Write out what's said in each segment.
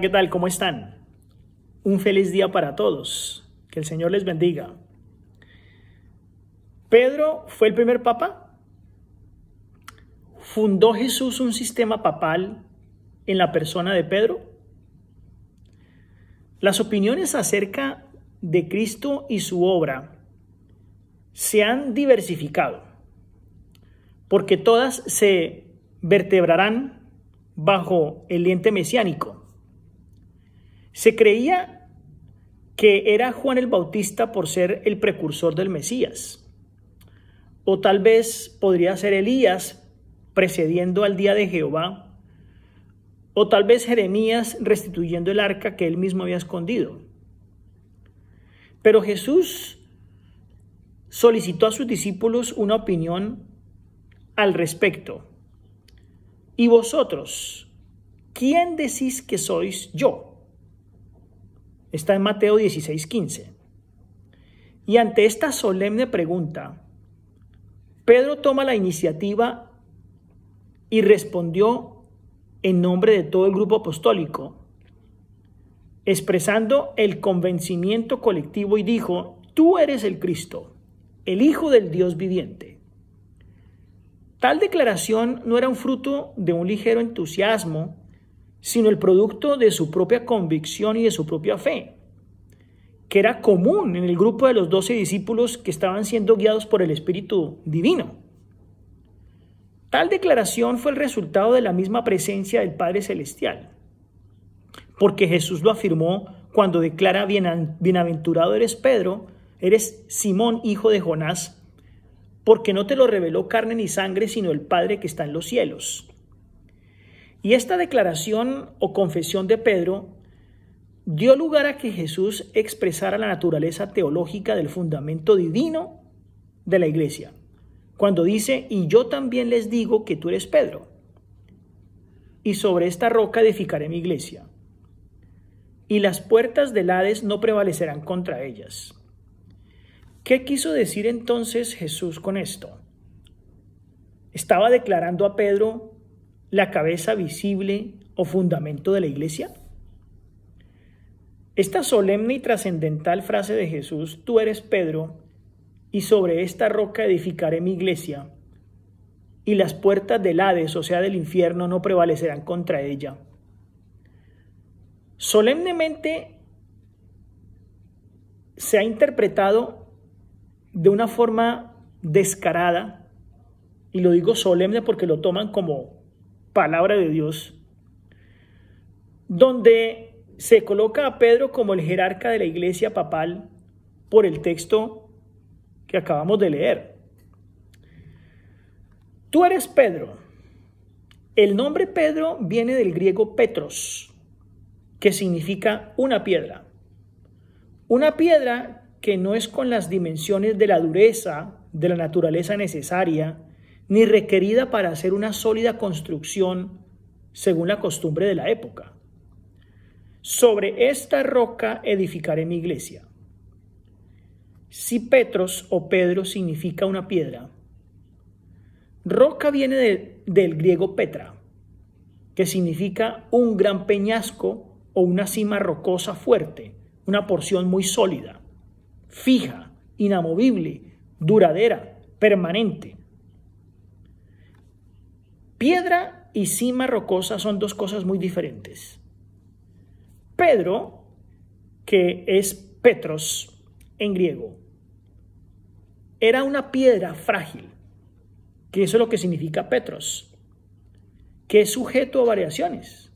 ¿Qué tal? ¿Cómo están? Un feliz día para todos. Que el Señor les bendiga. ¿Pedro fue el primer papa? ¿Fundó Jesús un sistema papal en la persona de Pedro? Las opiniones acerca de Cristo y su obra se han diversificado, porque todas se vertebrarán bajo el lente mesiánico. Se creía que era Juan el Bautista por ser el precursor del Mesías, o tal vez podría ser Elías precediendo al día de Jehová, o tal vez Jeremías restituyendo el arca que él mismo había escondido. Pero Jesús solicitó a sus discípulos una opinión al respecto. ¿Y vosotros, quién decís que sois yo? Está en Mateo 16:15. Y ante esta solemne pregunta, Pedro toma la iniciativa y respondió en nombre de todo el grupo apostólico, expresando el convencimiento colectivo y dijo: tú eres el Cristo, el Hijo del Dios viviente. Tal declaración no era un fruto de un ligero entusiasmo, sino el producto de su propia convicción y de su propia fe, que era común en el grupo de los 12 discípulos que estaban siendo guiados por el Espíritu Divino. Tal declaración fue el resultado de la misma presencia del Padre Celestial, porque Jesús lo afirmó cuando declara: bienaventurado eres Pedro, eres Simón, hijo de Jonás, porque no te lo reveló carne ni sangre, sino el Padre que está en los cielos. Y esta declaración o confesión de Pedro dio lugar a que Jesús expresara la naturaleza teológica del fundamento divino de la iglesia, cuando dice: y yo también les digo que tú eres Pedro, y sobre esta roca edificaré mi iglesia, y las puertas del Hades no prevalecerán contra ellas. ¿Qué quiso decir entonces Jesús con esto? ¿Estaba declarando a Pedro la cabeza visible o fundamento de la iglesia? Esta solemne y trascendental frase de Jesús: tú eres Pedro, y sobre esta roca edificaré mi iglesia, y las puertas del Hades, o sea del infierno, no prevalecerán contra ella. Solemnemente se ha interpretado de una forma descarada, y lo digo solemne porque lo toman como palabra de Dios, donde se coloca a Pedro como el jerarca de la iglesia papal por el texto que acabamos de leer. Tú eres Pedro. El nombre Pedro viene del griego Petros, que significa una piedra. Una piedra que no es con las dimensiones de la dureza de la naturaleza necesaria, ni requerida para hacer una sólida construcción según la costumbre de la época. Sobre esta roca edificaré mi iglesia. Si Petros o Pedro significa una piedra, roca viene del griego Petra, que significa un gran peñasco o una cima rocosa fuerte, una porción muy sólida, fija, inamovible, duradera, permanente. Piedra y cima rocosa son dos cosas muy diferentes. Pedro, que es Petros en griego, era una piedra frágil, que eso es lo que significa Petros, que es sujeto a variaciones.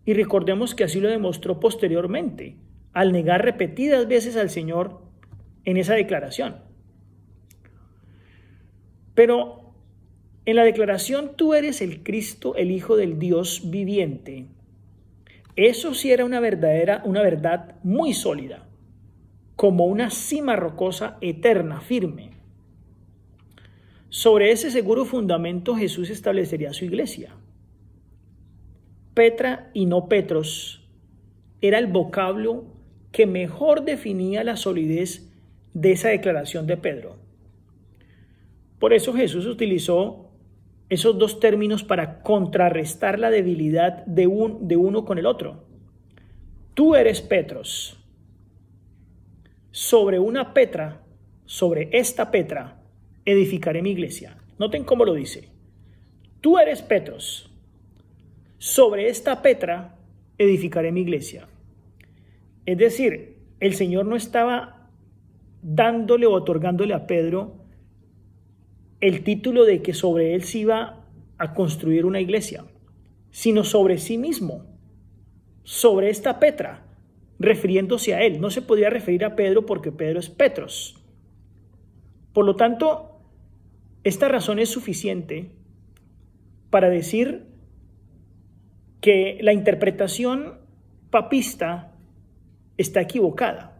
Y recordemos que así lo demostró posteriormente, al negar repetidas veces al Señor en esa declaración. Pero en la declaración: tú eres el Cristo, el Hijo del Dios viviente, eso sí era una verdad muy sólida, como una cima rocosa eterna, firme. Sobre ese seguro fundamento Jesús establecería su iglesia. Petra y no Petros era el vocablo que mejor definía la solidez de esa declaración de Pedro. Por eso Jesús utilizó esos dos términos para contrarrestar la debilidad de uno con el otro. Tú eres Petros. Sobre una Petra, sobre esta Petra, edificaré mi iglesia. Noten cómo lo dice. Tú eres Petros. Sobre esta Petra, edificaré mi iglesia. Es decir, el Señor no estaba dándole o otorgándole a Pedro el título de que sobre él se iba a construir una iglesia, sino sobre sí mismo, sobre esta Petra, refiriéndose a él. No se podía referir a Pedro porque Pedro es Petros. Por lo tanto, esta razón es suficiente para decir que la interpretación papista está equivocada.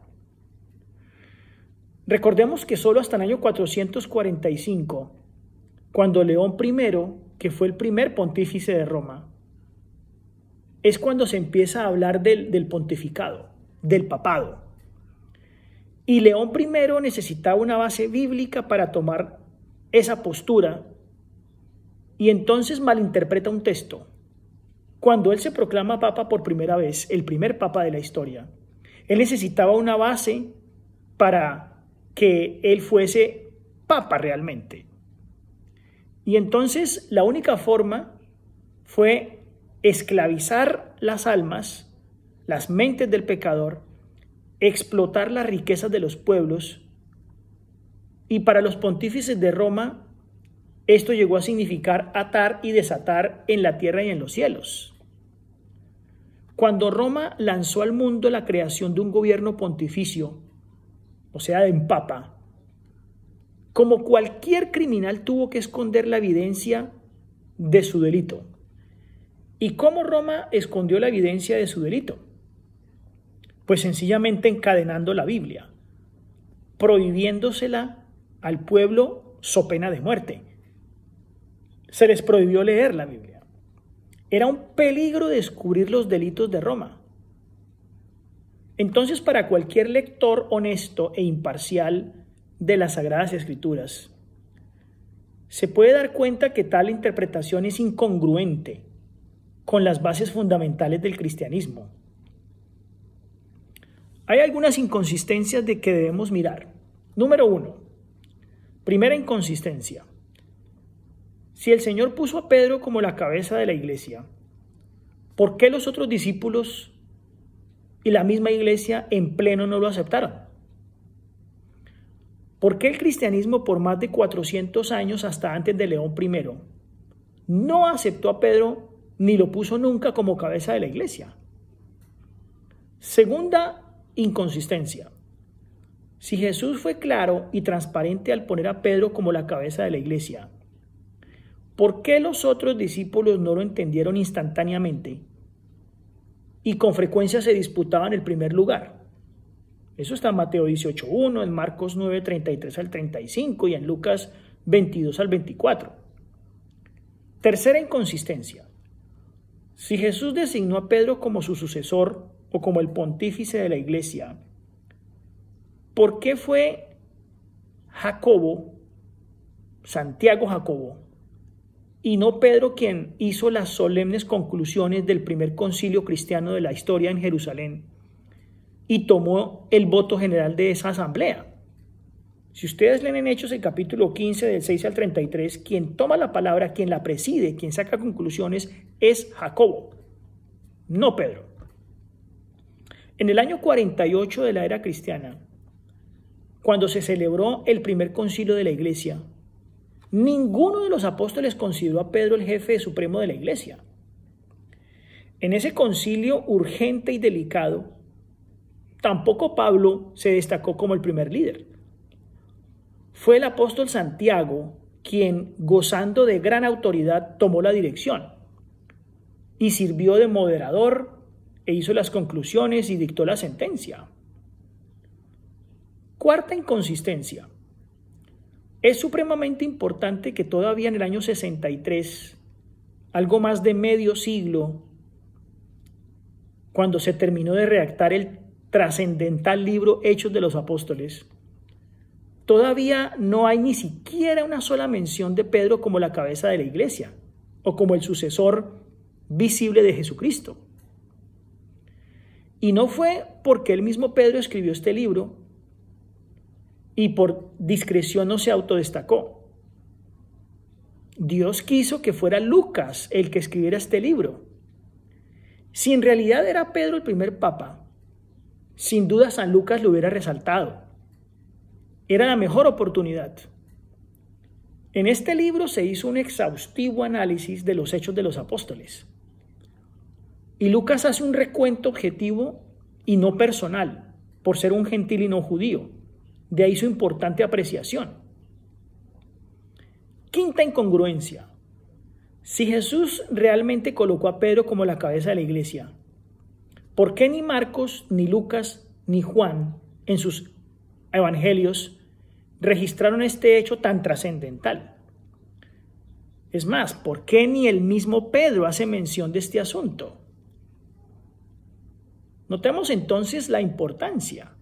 Recordemos que solo hasta el año 445, cuando León I, que fue el primer pontífice de Roma, es cuando se empieza a hablar del pontificado, del papado. Y León I necesitaba una base bíblica para tomar esa postura, y entonces malinterpreta un texto. Cuando él se proclama papa por primera vez, el primer papa de la historia, él necesitaba una base para que él fuese papa realmente. Y entonces la única forma fue esclavizar las almas, las mentes del pecador, explotar las riquezas de los pueblos, y para los pontífices de Roma esto llegó a significar atar y desatar en la tierra y en los cielos. Cuando Roma lanzó al mundo la creación de un gobierno pontificio, o sea, de un papa, como cualquier criminal tuvo que esconder la evidencia de su delito. ¿Y cómo Roma escondió la evidencia de su delito? Pues sencillamente encadenando la Biblia, prohibiéndosela al pueblo so pena de muerte. Se les prohibió leer la Biblia. Era un peligro descubrir los delitos de Roma. Entonces, para cualquier lector honesto e imparcial de las Sagradas Escrituras, se puede dar cuenta que tal interpretación es incongruente con las bases fundamentales del cristianismo. Hay algunas inconsistencias de que debemos mirar. Número 1. Primera inconsistencia. Si el Señor puso a Pedro como la cabeza de la iglesia, ¿por qué los otros discípulos y la misma iglesia en pleno no lo aceptaron? ¿Por qué el cristianismo por más de 400 años hasta antes de León I no aceptó a Pedro ni lo puso nunca como cabeza de la iglesia? Segunda inconsistencia. Si Jesús fue claro y transparente al poner a Pedro como la cabeza de la iglesia, ¿por qué los otros discípulos no lo entendieron instantáneamente y con frecuencia se disputaban el primer lugar? Eso está en Mateo 18:1, en Marcos 9:33 al 35 y en Lucas 22 al 24. Tercera inconsistencia. Si Jesús designó a Pedro como su sucesor o como el pontífice de la iglesia, ¿por qué fue Santiago Jacobo, y no Pedro quien hizo las solemnes conclusiones del primer concilio cristiano de la historia en Jerusalén y tomó el voto general de esa asamblea? Si ustedes leen en Hechos el capítulo 15 del 6 al 33, quien toma la palabra, quien la preside, quien saca conclusiones es Jacobo, no Pedro. En el año 48 de la era cristiana, cuando se celebró el primer concilio de la iglesia, ninguno de los apóstoles consideró a Pedro el jefe supremo de la iglesia. En ese concilio urgente y delicado, tampoco Pablo se destacó como el primer líder. Fue el apóstol Santiago quien, gozando de gran autoridad, tomó la dirección y sirvió de moderador e hizo las conclusiones y dictó la sentencia. Cuarta inconsistencia. Es supremamente importante que todavía en el año 63, algo más de medio siglo, cuando se terminó de redactar el trascendental libro Hechos de los Apóstoles, todavía no hay ni siquiera una sola mención de Pedro como la cabeza de la iglesia o como el sucesor visible de Jesucristo. Y no fue porque el mismo Pedro escribió este libro y por discreción no se autodestacó. Dios quiso que fuera Lucas el que escribiera este libro. Si en realidad era Pedro el primer papa, sin duda San Lucas lo hubiera resaltado. Era la mejor oportunidad. En este libro se hizo un exhaustivo análisis de los hechos de los apóstoles. Y Lucas hace un recuento objetivo y no personal, por ser un gentil y no judío. De ahí su importante apreciación. Quinta incongruencia. Si Jesús realmente colocó a Pedro como la cabeza de la iglesia, ¿por qué ni Marcos, ni Lucas, ni Juan en sus evangelios registraron este hecho tan trascendental? Es más, ¿por qué ni el mismo Pedro hace mención de este asunto? Notemos entonces la importancia.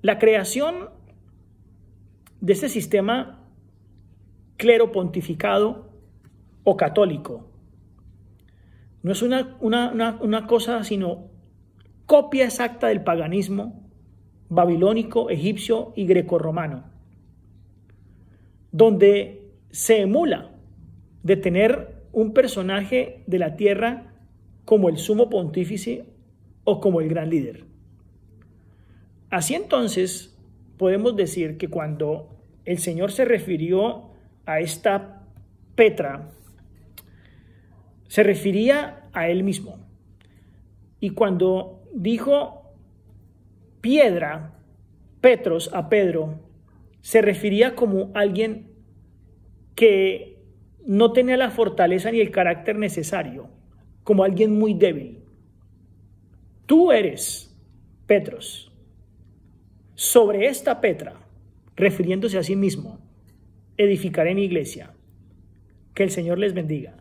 La creación de este sistema clero pontificado o católico no es una cosa sino copia exacta del paganismo babilónico, egipcio y grecorromano, donde se emula de tener un personaje de la tierra como el sumo pontífice o como el gran líder. Así entonces podemos decir que cuando el Señor se refirió a esta Petra, se refería a él mismo. Y cuando dijo piedra, Petros, a Pedro, se refería como alguien que no tenía la fortaleza ni el carácter necesario, como alguien muy débil. Tú eres Petros. Sobre esta Petra, refiriéndose a sí mismo, edificaré mi iglesia. Que el Señor les bendiga.